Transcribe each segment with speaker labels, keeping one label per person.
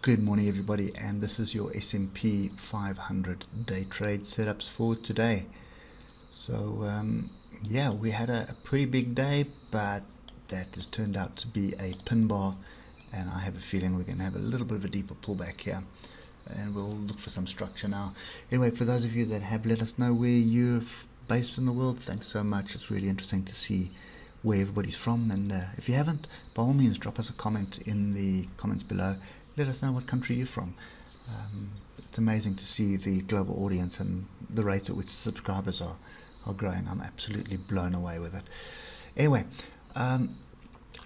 Speaker 1: Good morning, everybody, and this is your S&P 500 day trade setups for today. So yeah, we had a pretty big day, but that has turned out to be a pin bar, and I have a feeling we're going to have a little bit of a deeper pullback here, and we'll look for some structure now. Anyway, for those of you that have let us know where you're based in the world, thanks so much. It's really interesting to see where everybody's from, and if you haven't, by all means drop us a comment in the comments below. Let us know what country you're from. It's amazing to see the global audience and the rate at which subscribers are growing. I'm absolutely blown away with it. Anyway,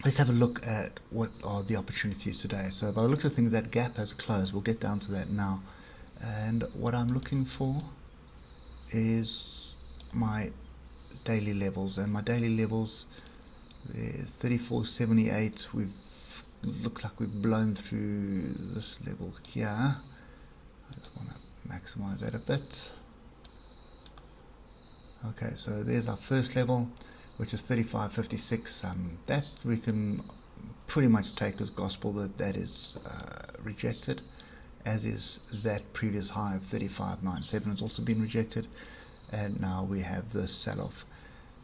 Speaker 1: let's have a look at what are the opportunities today. So by the looks of things, that gap has closed. We'll get down to that now. And what I'm looking for is my daily levels, and my daily levels, 34.78. Looks like we've blown through this level here. I just want to maximize that a bit. Okay, so there's our first level, which is 35.56. That we can pretty much take as gospel that is rejected, as is that previous high of 35.97 has also been rejected, and now we have this sell-off.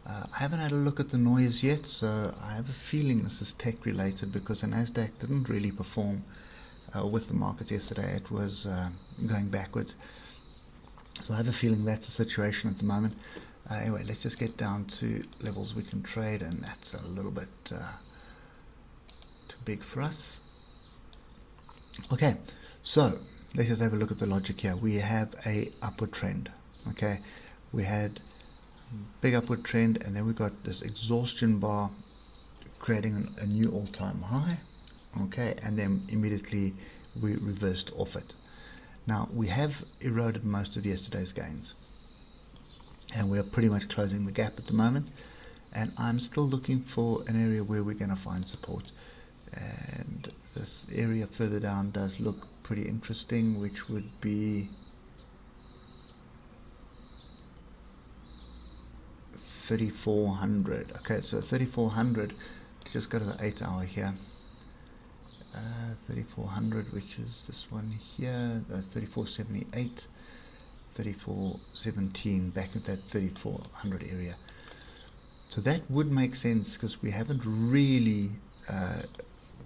Speaker 1: I haven't had a look at the noise yet, so I have a feeling this is tech related, because the Nasdaq didn't really perform with the market yesterday. It was going backwards, so I have a feeling that's the situation at the moment. Anyway, let's just get down to levels we can trade, and that's a little bit too big for us. Okay, so let's just have a look at the logic here. We have a upward trend. Okay, we had big upward trend, and then we got this exhaustion bar creating a new all-time high. Okay, and then immediately we reversed off it. Now we have eroded most of yesterday's gains, and we're pretty much closing the gap at the moment, and I'm still looking for an area where we're going to find support, and this area further down does look pretty interesting, which would be 3,400. Okay, so 3,400, just go to the 8 hour here. 3,400, which is this one here. That's 34.78, 34.17, back at that 3,400 area. So that would make sense, because we haven't really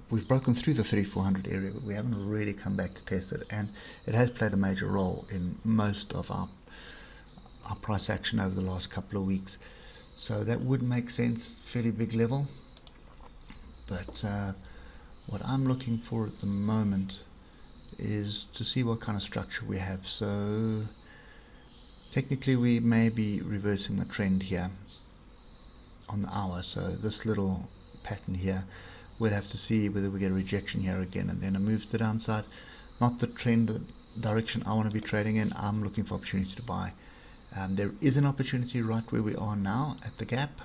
Speaker 1: we've broken through the 3,400 area, but we haven't really come back to test it, and it has played a major role in most of our price action over the last couple of weeks. So that would make sense, fairly big level. But what I'm looking for at the moment is to see what kind of structure we have. So technically we may be reversing the trend here on the hour. So this little pattern here, we'll have to see whether we get a rejection here again and then a move to the downside. Not the trend, the direction I want to be trading in. I'm looking for opportunity to buy. There is an opportunity right where we are now at the gap,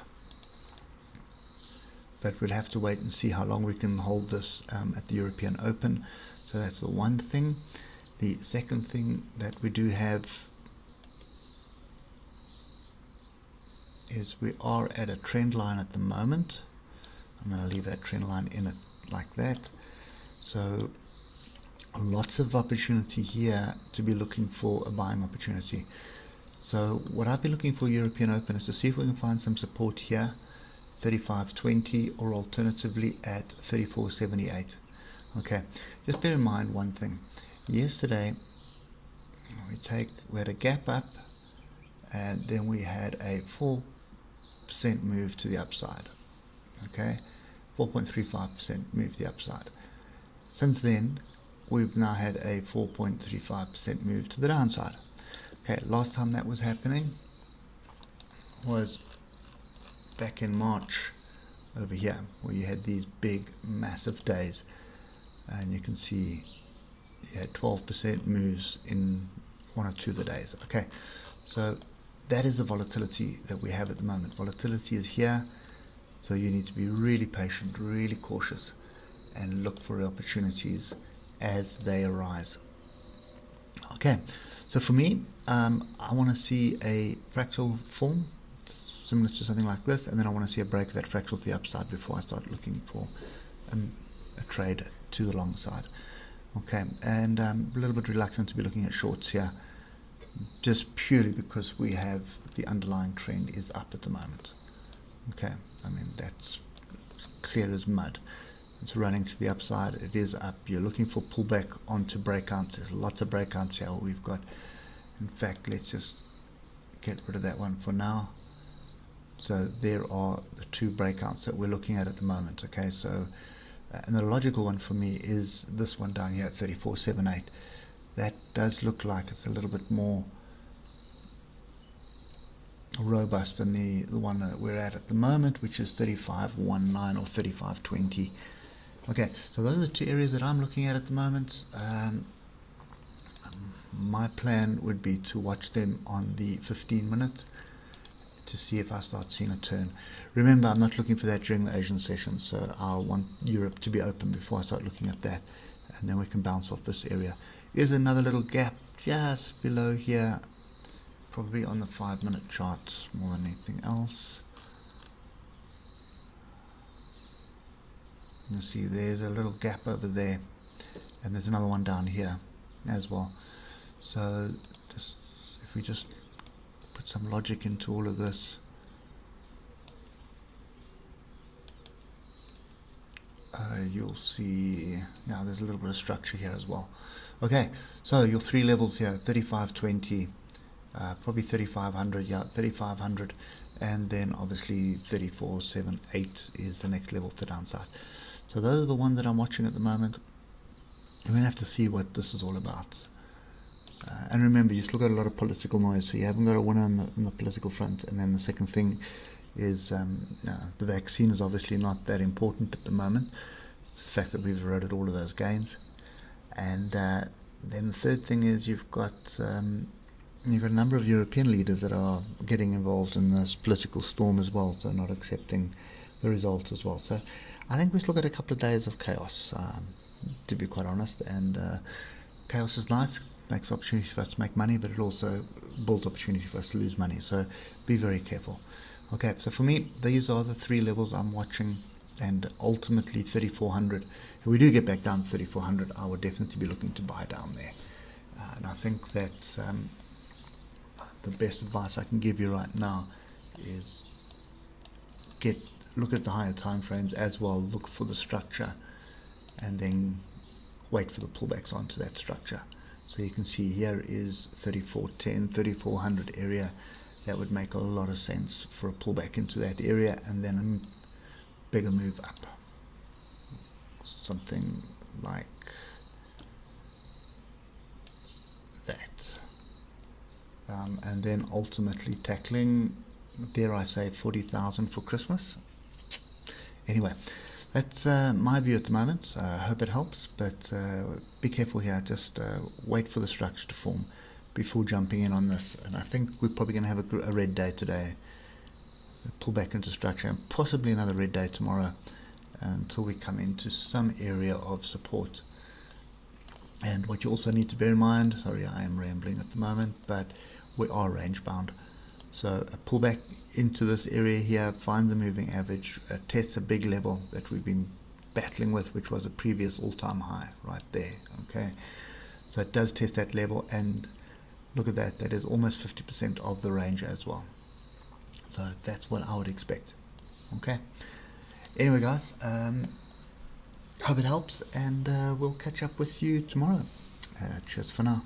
Speaker 1: but we'll have to wait and see how long we can hold this at the European Open. So that's the one thing. The second thing that we do have is we are at a trend line at the moment. I'm going to leave that trend line in it like that. So lots of opportunity here to be looking for a buying opportunity. So what I've been looking for European Open is to see if we can find some support here, 35.20, or alternatively at 34.78. Okay, just bear in mind one thing. Yesterday we had a gap up, and then we had a 4% move to the upside. Okay, 4.35% move to the upside. Since then, we've now had a 4.35% move to the downside. Okay, last time that was happening was back in March over here, where you had these big, massive days, and you can see you had 12% moves in one or two of the days. Okay, so that is the volatility that we have at the moment. Volatility is here, so you need to be really patient, really cautious, and look for opportunities as they arise. Okay, so for me, I want to see a fractal form similar to something like this, and then I want to see a break of that fractal to the upside before I start looking for a trade to the long side. Okay, and a little bit reluctant to be looking at shorts here, just purely because we have the underlying trend is up at the moment. Okay, I mean that's clear as mud. It's running to the upside. It is up. You're looking for pullback onto breakouts. There's lots of breakouts here. We've got, in fact, let's just get rid of that one for now. So there are the two breakouts that we're looking at the moment. Okay, so and the logical one for me is this one down here at 34.78. That does look like it's a little bit more robust than the one that we're at the moment, which is 35.19 or 35.20. Okay, so those are the two areas that I'm looking at the moment. My plan would be to watch them on the 15 minutes to see if I start seeing a turn. Remember, I'm not looking for that during the Asian session, so I want Europe to be open before I start looking at that, and then we can bounce off this area. Here's another little gap just below here, probably on the 5-minute chart more than anything else. You can see there's a little gap over there, and there's another one down here as well. So just if we just put some logic into all of this, you'll see now there's a little bit of structure here as well. Okay, so your three levels here: 35.20, probably 3500, yeah, 3500, and then obviously 34.78 is the next level to the downside. So those are the ones that I'm watching at the moment. We're going to have to see what this is all about. And remember, you still got a lot of political noise, so you haven't got a winner on the political front. And then the second thing is the vaccine is obviously not that important at the moment. It's the fact that we've eroded all of those gains. And then the third thing is you've got a number of European leaders that are getting involved in this political storm as well, so not accepting the result as well. So I think we still got a couple of days of chaos, to be quite honest. And chaos is nice. Makes opportunity for us to make money, but it also builds opportunity for us to lose money. So be very careful. Okay, so for me, these are the three levels I'm watching, and ultimately 3,400. If we do get back down to 3,400, I would definitely be looking to buy down there. And I think that's the best advice I can give you right now is look at the higher time frames as well, look for the structure, and then wait for the pullbacks onto that structure. So you can see here is 3410, 3400 area. That would make a lot of sense for a pullback into that area, and then a bigger move up. Something like that. And then ultimately tackling, dare I say, 40,000 for Christmas. Anyway, that's my view at the moment. I hope it helps, but be careful here. Just wait for the structure to form before jumping in on this. And I think we're probably going to have a red day today, pull back into structure, and possibly another red day tomorrow until we come into some area of support. And what you also need to bear in mind, sorry I am rambling at the moment, but we are range bound. So a pullback into this area here, finds a moving average, tests a big level that we've been battling with, which was a previous all-time high right there. Okay, so it does test that level, and look at that, that is almost 50% of the range as well. So that's what I would expect. Okay, anyway guys, hope it helps, and we'll catch up with you tomorrow. Cheers for now.